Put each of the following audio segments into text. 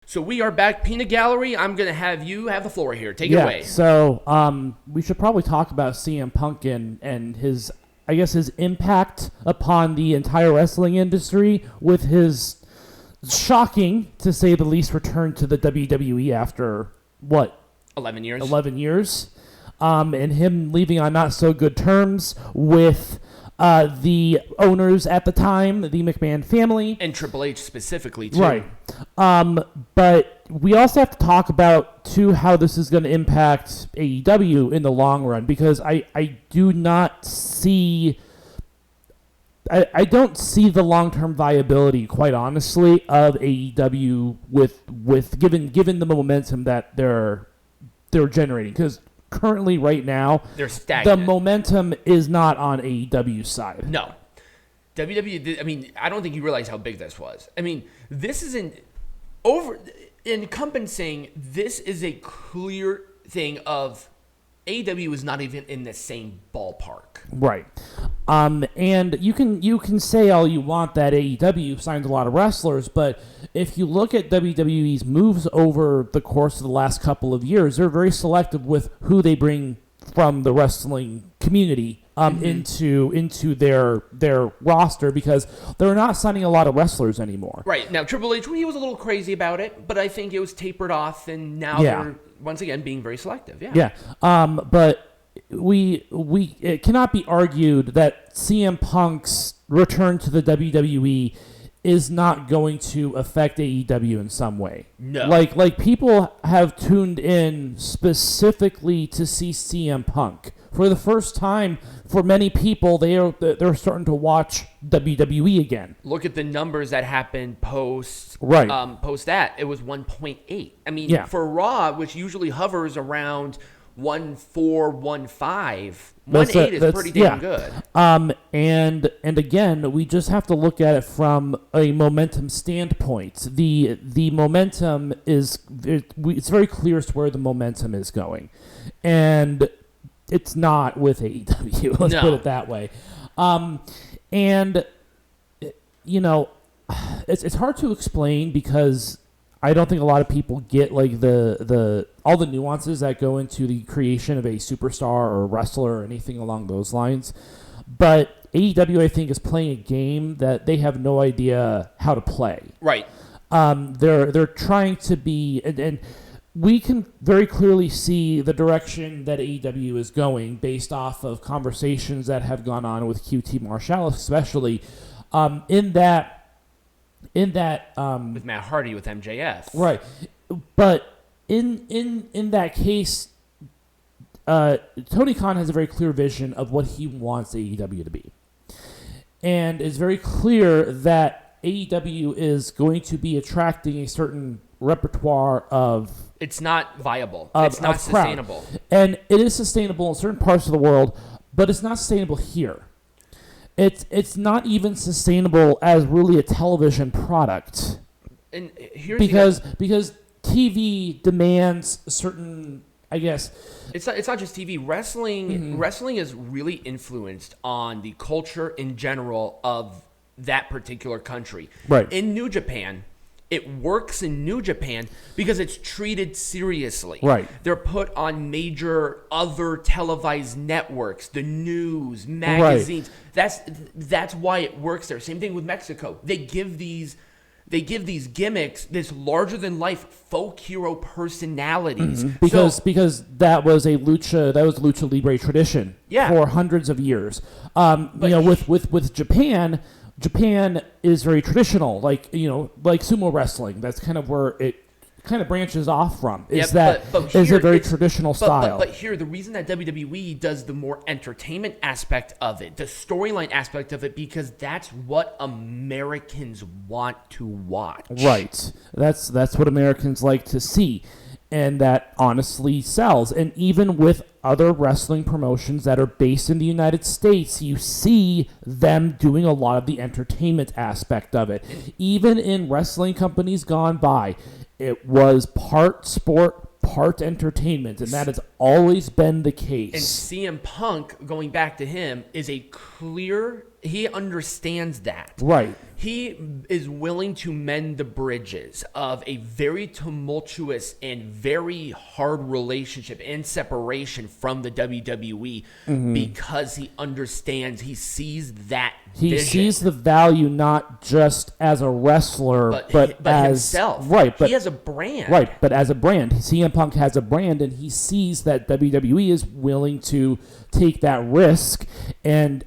So we are back. Peanut Gallery, I'm going to have you have the floor here. Take it away. So we should probably talk about CM Punk and his, I guess, his impact upon the entire wrestling industry with his shocking, to say the least, return to the WWE after, 11 years. 11 years. And him leaving on not so good terms with the owners at the time, the McMahon family. And Triple H specifically, too. Right. But we also have to talk about, too, how this is going to impact AEW in the long run, because I do not see... I don't see the long-term viability, quite honestly, of AEW with given the momentum that they're generating. Because currently, right now, they're stagnant. The momentum is not on AEW's side. No. WWE, I mean, I don't think you realize how big this was. I mean, this isn't encompassing, this is a clear thing of AEW is not even in the same ballpark. Right. And you can say all you want that AEW signed a lot of wrestlers, but if you look at WWE's moves over the course of the last couple of years, they're very selective with who they bring from the wrestling community into their roster, because they're not signing a lot of wrestlers anymore. Right. Now, Triple H, he was a little crazy about it, but I think it was tapered off, and now they're, once again, being very selective. Yeah. But it cannot be argued that CM Punk's return to the WWE is not going to affect AEW in some way. No. Like people have tuned in specifically to see CM Punk. For the first time, for many people, they're starting to watch WWE again. Look at the numbers that happened post that. It was 1.8. I mean, for Raw, which usually hovers around 1.4, 1.5, 1.8 is pretty damn good. And again, we just have to look at it from a momentum standpoint. The momentum it's very clear as to where the momentum is going, and it's not with AEW. Let's put it that way. And you know, it's hard to explain, because I don't think a lot of people get like the all the nuances that go into the creation of a superstar or a wrestler or anything along those lines. But AEW, I think, is playing a game that they have no idea how to play. Right. They're trying to be, and we can very clearly see the direction that AEW is going based off of conversations that have gone on with QT Marshall, especially in that with Matt Hardy with MJF. Right. But in that case, Tony Khan has a very clear vision of what he wants AEW to be. And it's very clear that AEW is going to be attracting a certain repertoire of... It's not viable. It's not sustainable. And it is sustainable in certain parts of the world, but it's not sustainable here. It's not even sustainable as really a television product. And here's because TV demands certain, I guess. It's not just TV. Wrestling is really influenced on the culture in general of that particular country. Right. In New Japan, it works in New Japan because it's treated seriously. Right. They're put on major other televised networks, the news, magazines. Right. That's why it works there. Same thing with Mexico. They give these gimmicks this larger than life folk hero personalities. Because that was lucha libre tradition for hundreds of years. With Japan is very traditional, like sumo wrestling. That's kind of where it kind of branches off from. Is a very traditional style. But here, the reason that WWE does the more entertainment aspect of it, the storyline aspect of it, because that's what Americans want to watch. Right. That's what Americans like to see. And that honestly sells. And even with other wrestling promotions that are based in the United States, you see them doing a lot of the entertainment aspect of it. Even in wrestling companies gone by, it was part sport, part entertainment, and that has always been the case. And CM Punk, going back to him, is a clear... He understands that. Right. He is willing to mend the bridges of a very tumultuous and very hard relationship and separation from the WWE because he understands, he sees that He vision. sees the value not just as a wrestler, but as himself. Right, but he has a brand. Right, but as a brand, CM Punk has a brand, and he sees that WWE is willing to take that risk and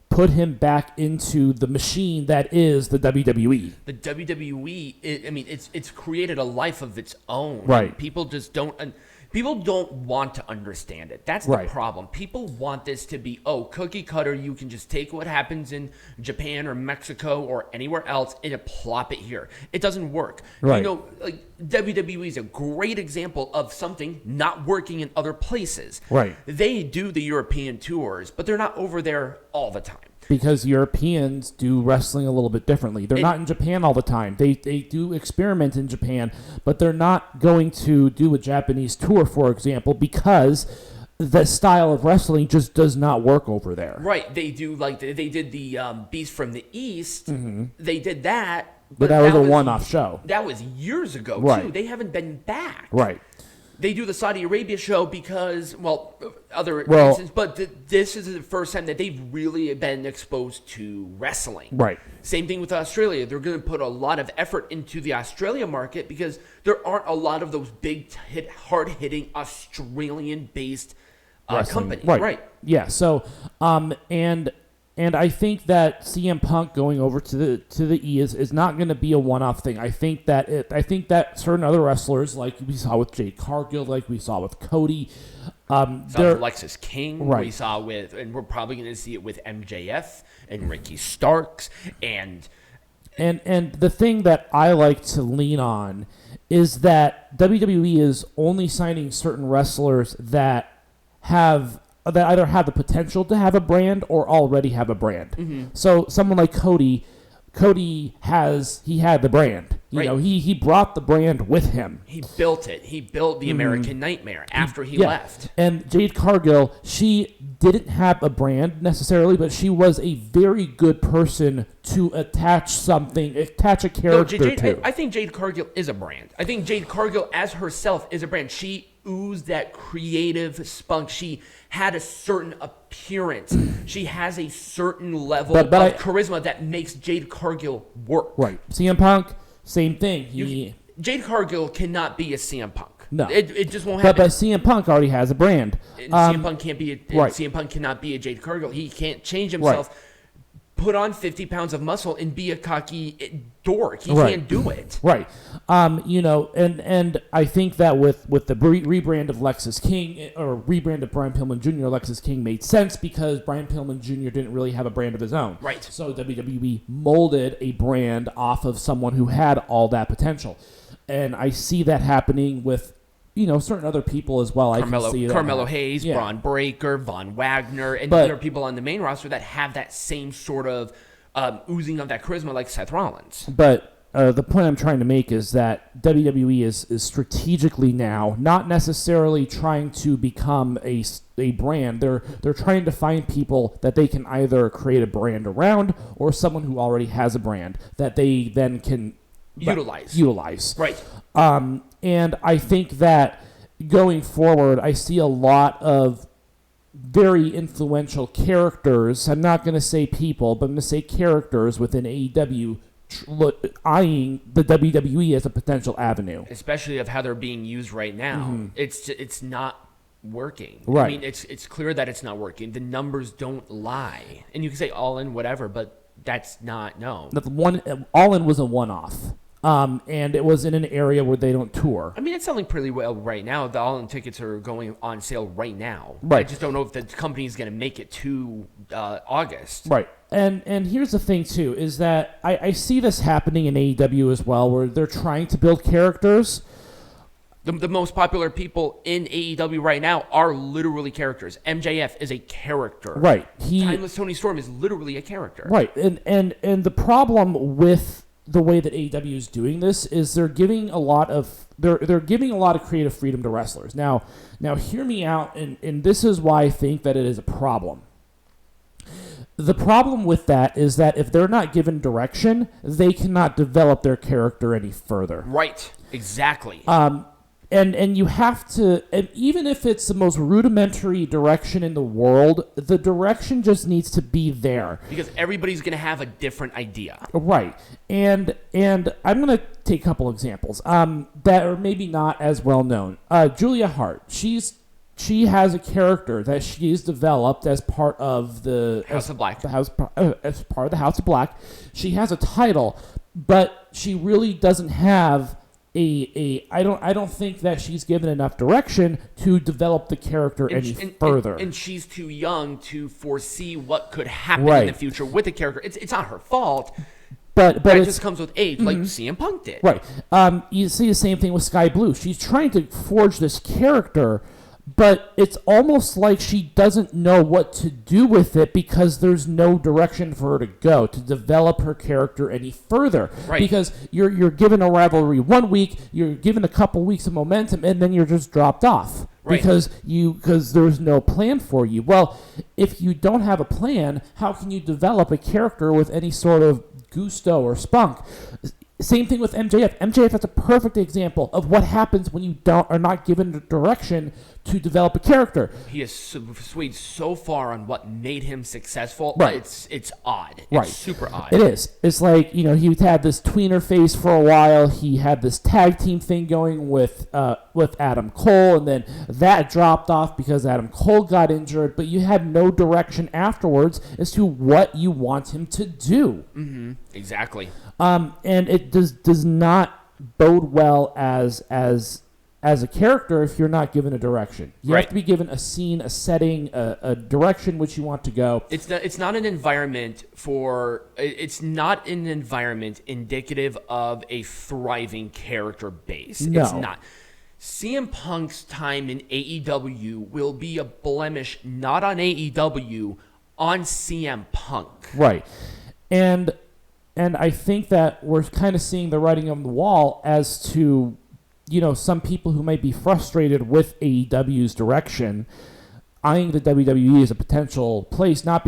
put him back into the machine that is the WWE. The WWE, it's created a life of its own. Right. People just don't. People don't want to understand it. That's the problem. People want this to be, cookie cutter. You can just take what happens in Japan or Mexico or anywhere else and plop it here. It doesn't work. Right. WWE is a great example of something not working in other places. Right. They do the European tours, but they're not over there all the time. Because Europeans do wrestling a little bit differently. They're not in Japan all the time. They do experiment in Japan, but they're not going to do a Japanese tour, for example, because the style of wrestling just does not work over there. Right. They do, they did the Beast from the East. They did that. But that was a one-off show. That was years ago, too. They haven't been back. Right. They do the Saudi Arabia show because, other reasons, but this is the first time that they've really been exposed to wrestling. Right. Same thing with Australia. They're going to put a lot of effort into the Australia market because there aren't a lot of those big, hard-hitting Australian-based companies. Right. Yeah. So, and I think that CM Punk going over to the E is not going to be a one-off thing. I think that certain other wrestlers, like we saw with Jade Cargill, like we saw with Cody, saw with Alexis King, right. We saw with, and we're probably going to see it with MJF and Ricky Starks, and the thing that I like to lean on is that WWE is only signing certain wrestlers that either have the potential to have a brand or already have a brand. Mm-hmm. So someone like Cody had the brand. He brought the brand with him. He built it. He built the American Nightmare after he left. And Jade Cargill, she didn't have a brand necessarily, but she was a very good person to attach a character to. I think Jade Cargill is a brand. I think Jade Cargill as herself is a brand. She oozed that creative spunk. She had a certain appearance. She has a certain level of charisma that makes Jade Cargill work. Right. CM Punk, same thing. Jade Cargill cannot be a CM Punk. No. It just won't happen. But CM Punk already has a brand. CM Punk can't be CM Punk cannot be a Jade Cargill. He can't change himself. Right. Put on 50 pounds of muscle and be a cocky dork. He can't do it. Right. And I think that with the rebrand of Lexus King, or rebrand of Brian Pillman Jr., Lexus King made sense because Brian Pillman Jr. didn't really have a brand of his own. Right. So WWE molded a brand off of someone who had all that potential. And I see that happening with certain other people as well. Carmelo Hayes, Braun Breaker, Von Wagner, and other people on the main roster that have that same sort of oozing of that charisma like Seth Rollins. But the point I'm trying to make is that WWE is strategically now not necessarily trying to become a brand. They're trying to find people that they can either create a brand around or someone who already has a brand that they then can utilize. Right. And I think that going forward, I see a lot of very influential characters. I'm not going to say people, but I'm going to say characters within AEW eyeing the WWE as a potential avenue. Especially of how they're being used right now. Mm-hmm. It's not working. Right. I mean, it's clear that it's not working. The numbers don't lie. And you can say All In, whatever, but that's not, no. All In was a one-off. And it was in an area where they don't tour. I mean, it's selling pretty well right now. The All-In tickets are going on sale right now. Right. I just don't know if the company is going to make it to August. Right. And here's the thing, too, is that I see this happening in AEW as well, where they're trying to build characters. The most popular people in AEW right now are literally characters. MJF is a character. Right. Timeless Tony Storm is literally a character. Right. And the problem with the way that AEW is doing this is they're giving a lot of creative freedom to wrestlers. Now hear me out, and this is why I think that it is a problem. The problem with that is that if they're not given direction, they cannot develop their character any further. Right. Exactly. And you have to, and even if it's the most rudimentary direction in the world, the direction just needs to be there. Because everybody's going to have a different idea. Right. And I'm going to take a couple examples that are maybe not as well known. Julia Hart, she has a character that she's developed as part of the House of Black. As part of the House of Black. She has a title, but she really doesn't have I don't think that she's given enough direction to develop the character any further. And she's too young to foresee what could happen in the future with the character. It's not her fault. But it just comes with age, like CM Punk did. Right. You see the same thing with Sky Blue. She's trying to forge this character, but it's almost like she doesn't know what to do with it because there's no direction for her to go to develop her character any further. Right. Because you're given a rivalry 1 week, you're given a couple weeks of momentum, and then you're just dropped off. Right. Because there's no plan for you. Well, if you don't have a plan, how can you develop a character with any sort of gusto or spunk? Same thing with MJF. MJF is a perfect example of what happens when you are not given the direction to develop a character. He has swayed so far on what made him successful. Right. It's odd. Right. It's super odd. It is. It's like, he had this tweener phase for a while. He had this tag team thing going with Adam Cole, and then that dropped off because Adam Cole got injured, but you had no direction afterwards as to what you want him to do. Mm-hmm. Exactly. And it does not bode well as a character if you're not given a direction. You have to be given a scene, a setting, a direction which you want to go. It's not an environment indicative of a thriving character base. No. It's not. CM Punk's time in AEW will be a blemish not on AEW, on CM Punk. Right. And I think that we're kind of seeing the writing on the wall as to, some people who might be frustrated with AEW's direction, eyeing the WWE as a potential place, not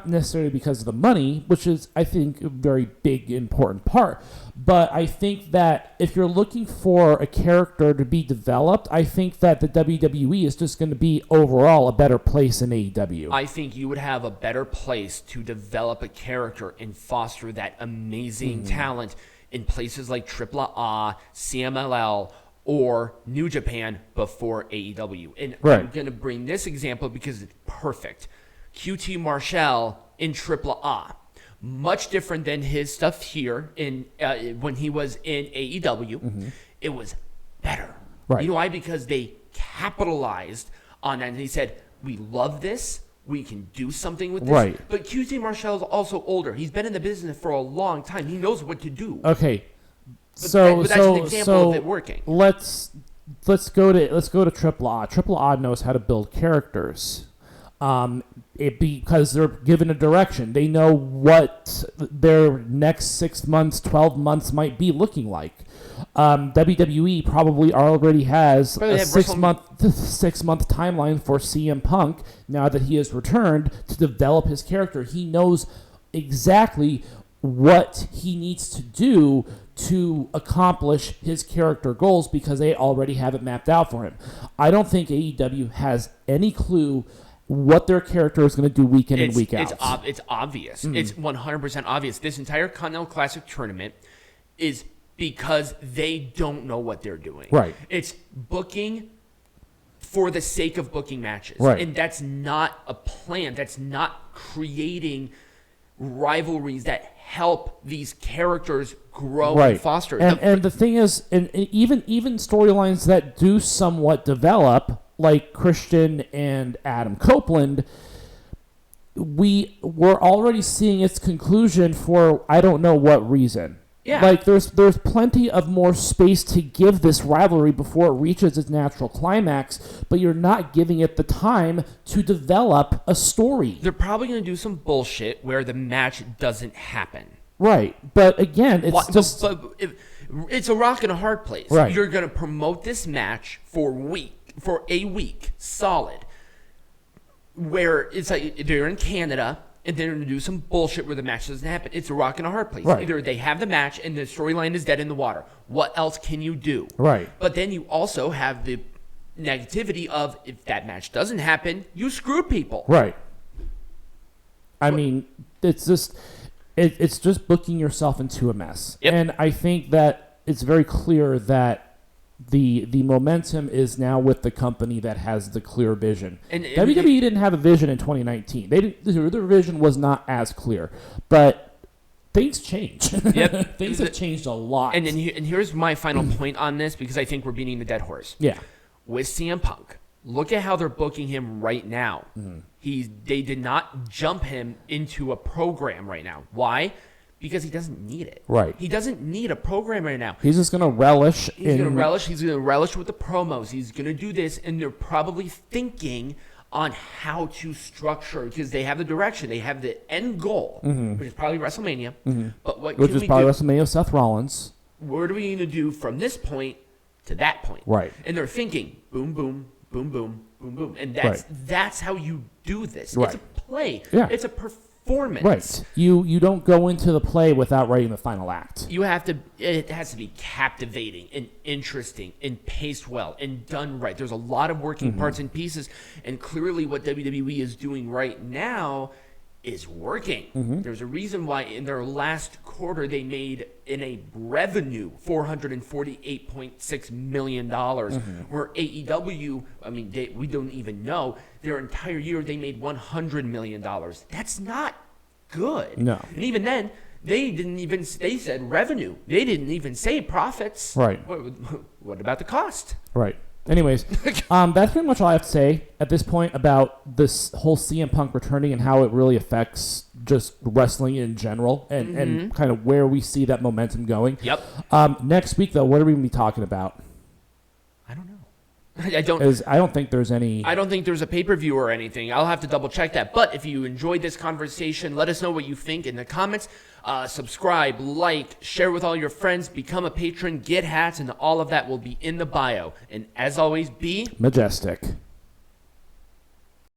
necessarily because of the money, which is, I think, a very big, important part. But I think that if you're looking for a character to be developed, I think that the WWE is just going to be overall a better place than AEW. I think you would have a better place to develop a character and foster that amazing talent in places like AAA, CMLL, or New Japan before AEW. And I'm going to bring this example because it's perfect. QT Marshall in AAA. Much different than his stuff here when he was in AEW. Mm-hmm. It was better. Right. You know why? Because they capitalized on that. And they said, we love this. We can do something with this. Right. But QT Marshall is also older. He's been in the business for a long time. He knows what to do. Okay. But that's an example of it working. Let's go to AAA. AAA knows how to build characters. Because they're given a direction. They know what their next 6 months, 12 months might be looking like. WWE probably already has a 6 month timeline for CM Punk now that he has returned to develop his character. He knows exactly what he needs to do to accomplish his character goals because they already have it mapped out for him. I don't think AEW has any clue what their character is going to do week in and week out. It's obvious. Mm-hmm. It's 100% obvious. This entire Continental Classic tournament is because they don't know what they're doing. Right. It's booking for the sake of booking matches. Right. And that's not a plan. That's not creating rivalries that help these characters grow and foster. And the thing is, and even storylines that do somewhat develop, like Christian and Adam Copeland, we're already seeing its conclusion for I don't know what reason. Yeah. Like there's plenty of more space to give this rivalry before it reaches its natural climax, but you're not giving it the time to develop a story. They're probably going to do some bullshit where the match doesn't happen. Right. But again, it's it's a rock and a hard place. Right. You're going to promote this match for a week solid. where it's like they're in Canada and they're going to do some bullshit where the match doesn't happen. It's a rock and a hard place. Right. Either they have the match and the storyline is dead in the water. What else can you do? Right. But then you also have the negativity of if that match doesn't happen, you screwed people. Right. I mean, it's just booking yourself into a mess. Yep. And I think that it's very clear that the momentum is now with the company that has the clear vision. And WWE didn't have a vision in 2019. Their vision was not as clear, but things change. Yep. Things have changed a lot. And here's my final point on this, because I think we're beating the dead horse. Yeah. With CM Punk, look at how they're booking him right now. They did not jump him into a program right now. Why? Because he doesn't need it. Right. He doesn't need a program right now. He's just going to relish. He's going to relish with the promos. He's going to do this, and they're probably thinking on how to structure, because they have the direction. They have the end goal, which is probably WrestleMania. But which is probably WrestleMania with Seth Rollins. What are we going to do from this point to that point? Right. And they're thinking, boom, boom, boom, boom, boom, boom. And that's how you do this. Right. It's a play. Yeah. It's a performance. Right. You don't go into the play without writing the final act. It has to be captivating and interesting and paced well and done right. There's a lot of working parts and pieces, and clearly what WWE is doing right now is working. There's a reason why in their last quarter they made in a revenue $448.6 million, where AEW, we don't even know, their entire year they made $100 million. That's not good. No. And even then, they said revenue. They didn't even say profits. Right. What about the cost? Right. Anyways, that's pretty much all I have to say at this point about this whole CM Punk returning and how it really affects just wrestling in general and kind of where we see that momentum going. Yep. Next week, though, what are we going to be talking about? I don't know. I don't think there's any. I don't think there's a pay-per-view or anything. I'll have to double check that. But if you enjoyed this conversation, let us know what you think in the comments. Subscribe, like, share with all your friends, become a patron, get hats, and all of that will be in the bio. And as always, be majestic.